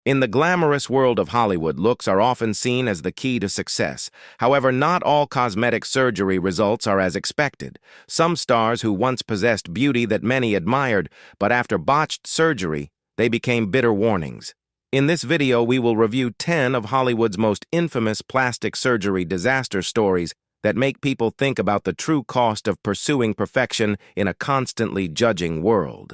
In the glamorous world of Hollywood, looks are often seen as the key to success. However, not all cosmetic surgery results are as expected. Some stars who once possessed beauty that many admired, but after botched surgery, they became bitter warnings. In this video, we will review 10 of Hollywood's most infamous plastic surgery disaster stories that make people think about the true cost of pursuing perfection in a constantly judging world.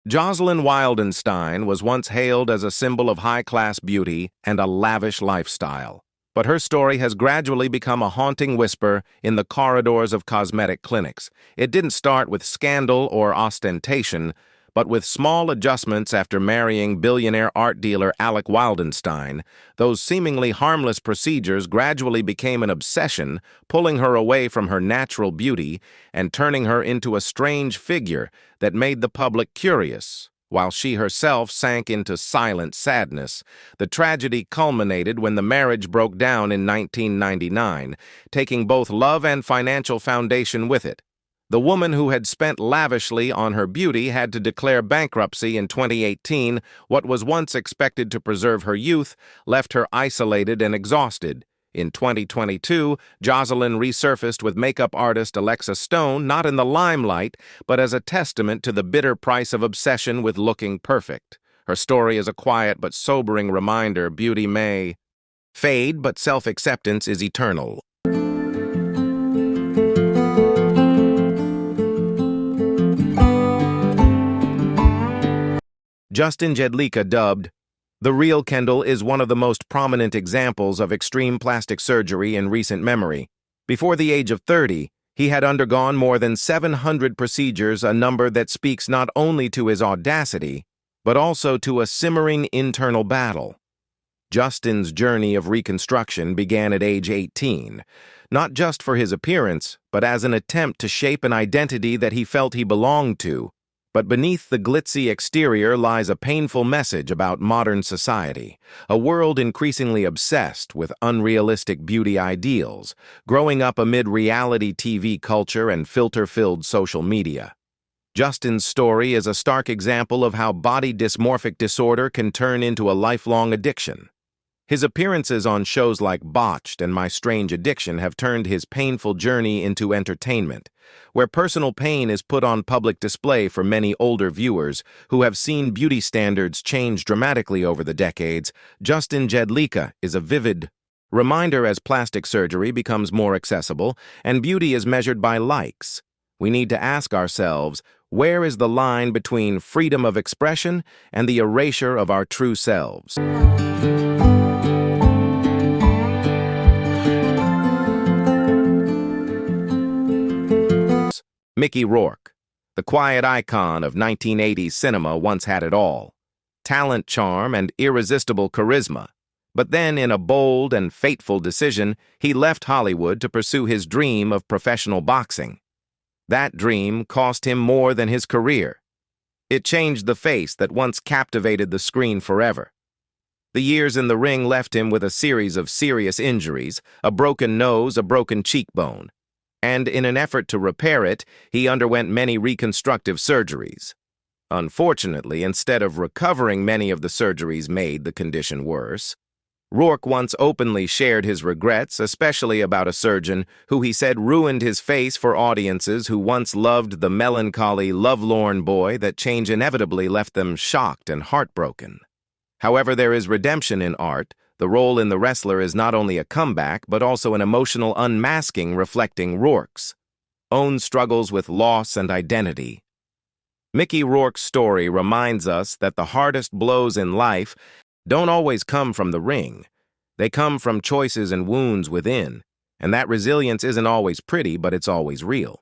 Joselyn Wildenstein was once hailed as a symbol of high-class beauty and a lavish lifestyle. But her story has gradually become a haunting whisper in the corridors of cosmetic clinics. It didn't start with scandal or ostentation, but with small adjustments after marrying billionaire art dealer Alec Wildenstein. Those seemingly harmless procedures gradually became an obsession, pulling her away from her natural beauty and turning her into a strange figure that made the public curious, while she herself sank into silent sadness. The tragedy culminated when the marriage broke down in 1999, taking both love and financial foundation with it. The woman who had spent lavishly on her beauty had to declare bankruptcy in 2018. What was once expected to preserve her youth left her isolated and exhausted. In 2022, Joselyn resurfaced with makeup artist Alexa Stone, not in the limelight, but as a testament to the bitter price of obsession with looking perfect. Her story is a quiet but sobering reminder: beauty may fade, but self-acceptance is eternal. Justin Jedlowski, dubbed the Real Kendall, is one of the most prominent examples of extreme plastic surgery in recent memory. Before the age of 30, he had undergone more than 700 procedures, a number that speaks not only to his audacity, but also to a simmering internal battle. Justin's journey of reconstruction began at age 18, not just for his appearance, but as an attempt to shape an identity that he felt he belonged to. But beneath the glitzy exterior lies a painful message about modern society, a world increasingly obsessed with unrealistic beauty ideals, growing up amid reality TV culture and filter-filled social media. Justin's story is a stark example of how body dysmorphic disorder can turn into a lifelong addiction. His appearances on shows like Botched and My Strange Addiction have turned his painful journey into entertainment, where personal pain is put on public display for many older viewers who have seen beauty standards change dramatically over the decades. Justin Jedlowski is a vivid reminder as plastic surgery becomes more accessible and beauty is measured by likes. We need to ask ourselves, where is the line between freedom of expression and the erasure of our true selves? Mickey Rourke, the quiet icon of 1980s cinema, once had it all: talent, charm, and irresistible charisma. But then, in a bold and fateful decision, he left Hollywood to pursue his dream of professional boxing. That dream cost him more than his career. It changed the face that once captivated the screen forever. The years in the ring left him with a series of serious injuries: a broken nose, a broken cheekbone. And in an effort to repair it, he underwent many reconstructive surgeries. Unfortunately, instead of recovering, many of the surgeries made the condition worse. Rourke once openly shared his regrets, especially about a surgeon who he said ruined his face for audiences who once loved the melancholy, lovelorn boy. That change inevitably left them shocked and heartbroken. However, there is redemption in art. The role in The Wrestler is not only a comeback, but also an emotional unmasking reflecting Rourke's own struggles with loss and identity. Mickey Rourke's story reminds us that the hardest blows in life don't always come from the ring. They come from choices and wounds within, and that resilience isn't always pretty, but it's always real.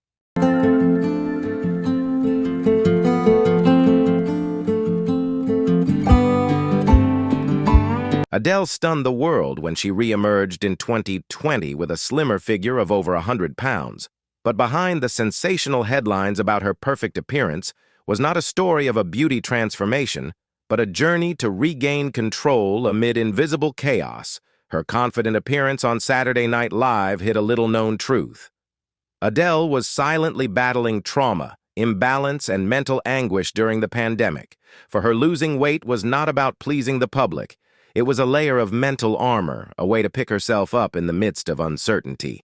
Adele stunned the world when she re-emerged in 2020 with a slimmer figure of over 100 pounds. But behind the sensational headlines about her perfect appearance was not a story of a beauty transformation, but a journey to regain control amid invisible chaos. Her confident appearance on Saturday Night Live hid a little-known truth. Adele was silently battling trauma, imbalance, and mental anguish during the pandemic. For her, losing weight was not about pleasing the public. It was a layer of mental armor, a way to pick herself up in the midst of uncertainty.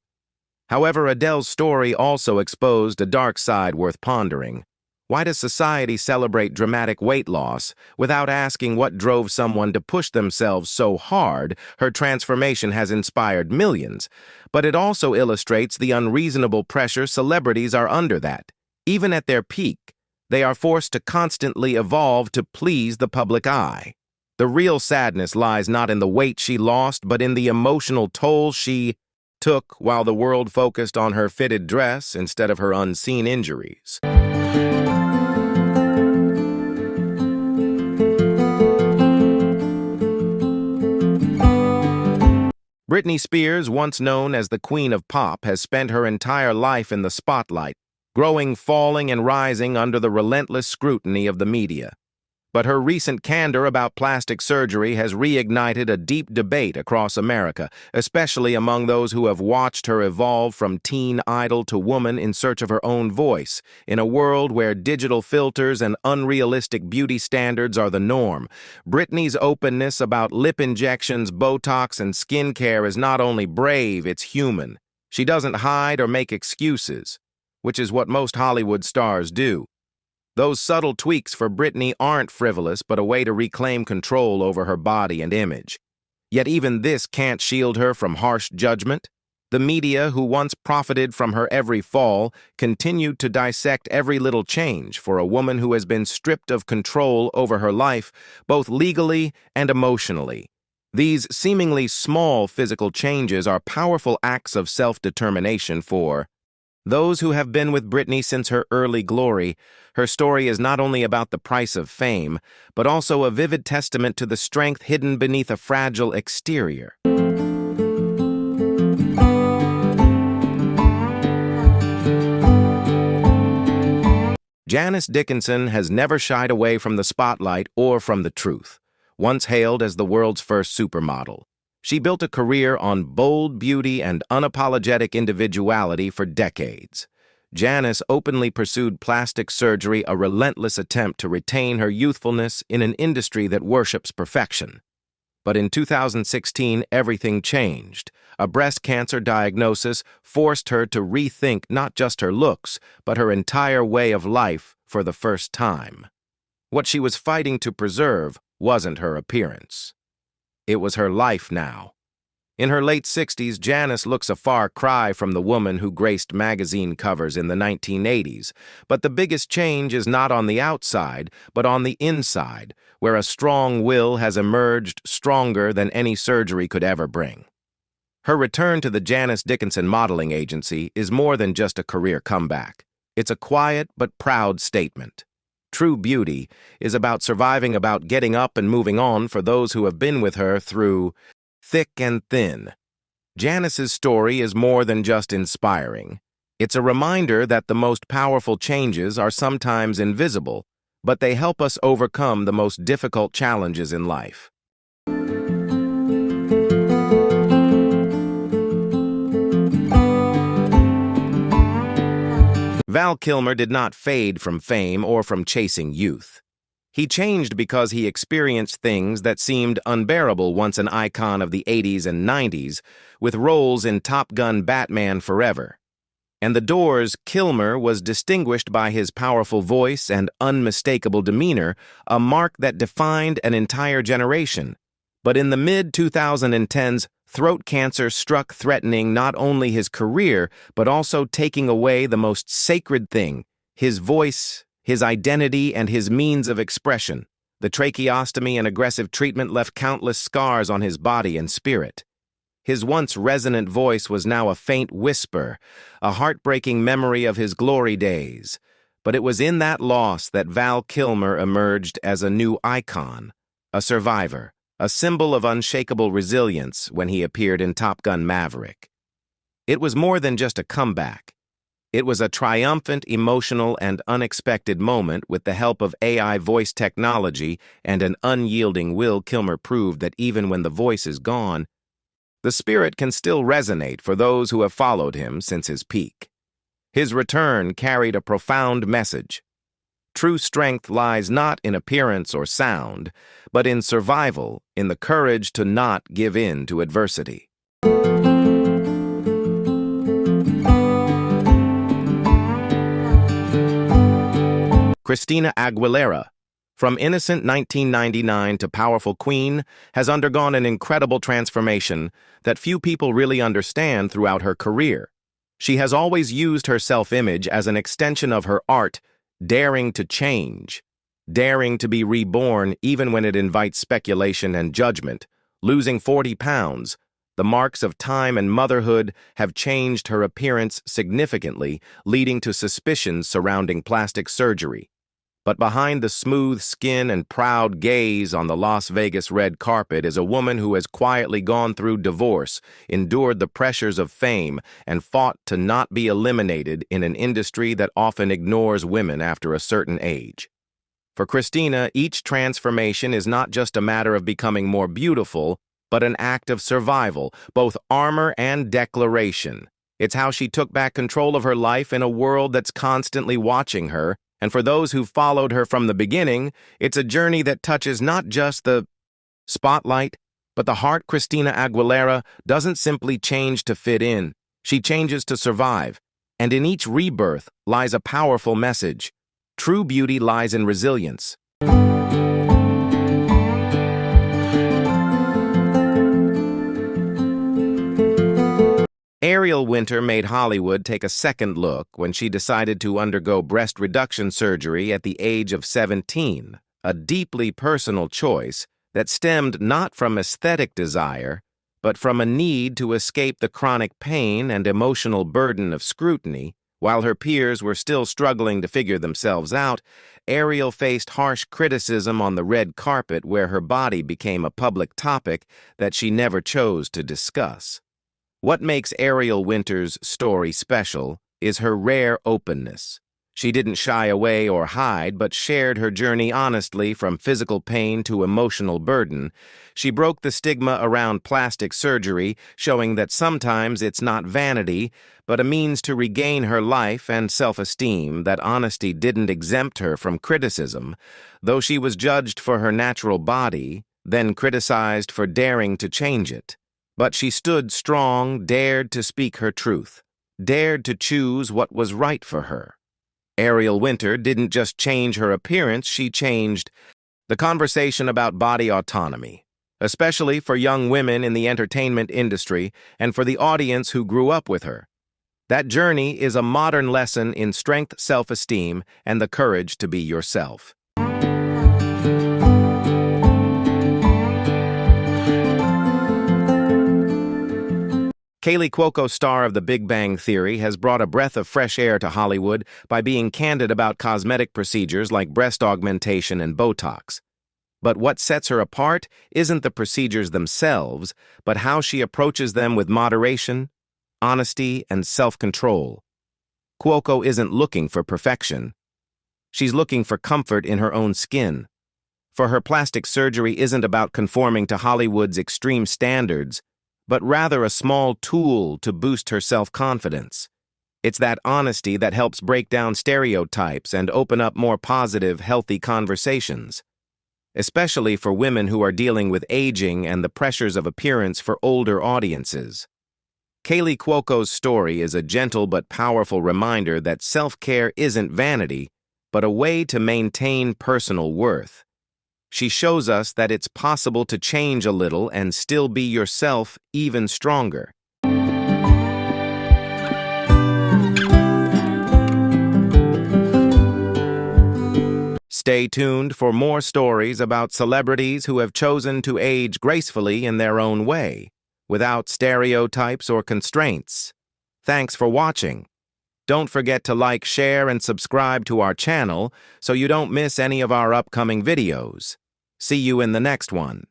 However, Adele's story also exposed a dark side worth pondering. Why does society celebrate dramatic weight loss without asking what drove someone to push themselves so hard? Her transformation has inspired millions, but it also illustrates the unreasonable pressure celebrities are under that. Even at their peak, they are forced to constantly evolve to please the public eye. The real sadness lies not in the weight she lost, but in the emotional toll she took while the world focused on her fitted dress instead of her unseen injuries. Britney Spears, once known as the Queen of Pop, has spent her entire life in the spotlight, growing, falling, and rising under the relentless scrutiny of the media. But her recent candor about plastic surgery has reignited a deep debate across America, especially among those who have watched her evolve from teen idol to woman in search of her own voice. In a world where digital filters and unrealistic beauty standards are the norm, Britney's openness about lip injections, Botox, and skincare is not only brave, it's human. She doesn't hide or make excuses, which is what most Hollywood stars do. Those subtle tweaks for Britney aren't frivolous, but a way to reclaim control over her body and image. Yet even this can't shield her from harsh judgment. The media, who once profited from her every fall, continued to dissect every little change for a woman who has been stripped of control over her life, both legally and emotionally. These seemingly small physical changes are powerful acts of self-determination for those who have been with Britney since her early glory. Her story is not only about the price of fame, but also a vivid testament to the strength hidden beneath a fragile exterior. Janice Dickinson has never shied away from the spotlight or from the truth. Once hailed as the world's first supermodel, she built a career on bold beauty and unapologetic individuality for decades. Janice openly pursued plastic surgery, a relentless attempt to retain her youthfulness in an industry that worships perfection. But in 2016, everything changed. A breast cancer diagnosis forced her to rethink not just her looks, but her entire way of life for the first time. What she was fighting to preserve wasn't her appearance. It was her life now. In her late 60s, Janice looks a far cry from the woman who graced magazine covers in the 1980s. But the biggest change is not on the outside, but on the inside, where a strong will has emerged stronger than any surgery could ever bring. Her return to the Janice Dickinson modeling agency is more than just a career comeback. It's a quiet but proud statement. True beauty is about surviving, about getting up and moving on for those who have been with her through thick and thin. Janice's story is more than just inspiring. It's a reminder that the most powerful changes are sometimes invisible, but they help us overcome the most difficult challenges in life. Val Kilmer did not fade from fame or from chasing youth. He changed because he experienced things that seemed unbearable once an icon of the 80s and 90s, with roles in Top Gun, Batman Forever. And The Doors' Kilmer was distinguished by his powerful voice and unmistakable demeanor, a mark that defined an entire generation. But in the mid-2010s, throat cancer struck, threatening not only his career, but also taking away the most sacred thing, his voice, his identity, and his means of expression. The tracheostomy and aggressive treatment left countless scars on his body and spirit. His once resonant voice was now a faint whisper, a heartbreaking memory of his glory days. But it was in that loss that Val Kilmer emerged as a new icon, a survivor, a symbol of unshakable resilience when he appeared in Top Gun Maverick. It was more than just a comeback. It was a triumphant, emotional, and unexpected moment. With the help of AI voice technology and an unyielding will, Kilmer proved that even when the voice is gone, the spirit can still resonate for those who have followed him since his peak. His return carried a profound message. True strength lies not in appearance or sound, but in survival, in the courage to not give in to adversity. Christina Aguilera, from innocent 1999 to powerful queen, has undergone an incredible transformation that few people really understand throughout her career. She has always used her self-image as an extension of her art, daring to change, daring to be reborn even when it invites speculation and judgment. Losing 40 pounds, the marks of time and motherhood have changed her appearance significantly, leading to suspicions surrounding plastic surgery. But behind the smooth skin and proud gaze on the Las Vegas red carpet is a woman who has quietly gone through divorce, endured the pressures of fame, and fought to not be eliminated in an industry that often ignores women after a certain age. For Christina, each transformation is not just a matter of becoming more beautiful, but an act of survival, both armor and declaration. It's how she took back control of her life in a world that's constantly watching her. And for those who followed her from the beginning, it's a journey that touches not just the spotlight, but the heart. Christina Aguilera doesn't simply change to fit in. She changes to survive. And in each rebirth lies a powerful message. True beauty lies in resilience. Ariel Winter made Hollywood take a second look when she decided to undergo breast reduction surgery at the age of 17, a deeply personal choice that stemmed not from aesthetic desire, but from a need to escape the chronic pain and emotional burden of scrutiny. While her peers were still struggling to figure themselves out, Ariel faced harsh criticism on the red carpet where her body became a public topic that she never chose to discuss. What makes Ariel Winter's story special is her rare openness. She didn't shy away or hide, but shared her journey honestly from physical pain to emotional burden. She broke the stigma around plastic surgery, showing that sometimes it's not vanity, but a means to regain her life and self-esteem. That honesty didn't exempt her from criticism, though she was judged for her natural body, then criticized for daring to change it. But she stood strong, dared to speak her truth, dared to choose what was right for her. Ariel Winter didn't just change her appearance, she changed the conversation about body autonomy, especially for young women in the entertainment industry and for the audience who grew up with her. That journey is a modern lesson in strength, self-esteem, and the courage to be yourself. Kaley Cuoco, star of The Big Bang Theory, has brought a breath of fresh air to Hollywood by being candid about cosmetic procedures like breast augmentation and Botox. But what sets her apart isn't the procedures themselves, but how she approaches them with moderation, honesty, and self-control. Cuoco isn't looking for perfection. She's looking for comfort in her own skin. For her, plastic surgery isn't about conforming to Hollywood's extreme standards, but rather a small tool to boost her self-confidence. It's that honesty that helps break down stereotypes and open up more positive, healthy conversations, especially for women who are dealing with aging and the pressures of appearance for older audiences. Kaley Cuoco's story is a gentle but powerful reminder that self-care isn't vanity, but a way to maintain personal worth. She shows us that it's possible to change a little and still be yourself even stronger. Stay tuned for more stories about celebrities who have chosen to age gracefully in their own way, without stereotypes or constraints. Thanks for watching. Don't forget to like, share, and subscribe to our channel so you don't miss any of our upcoming videos. See you in the next one.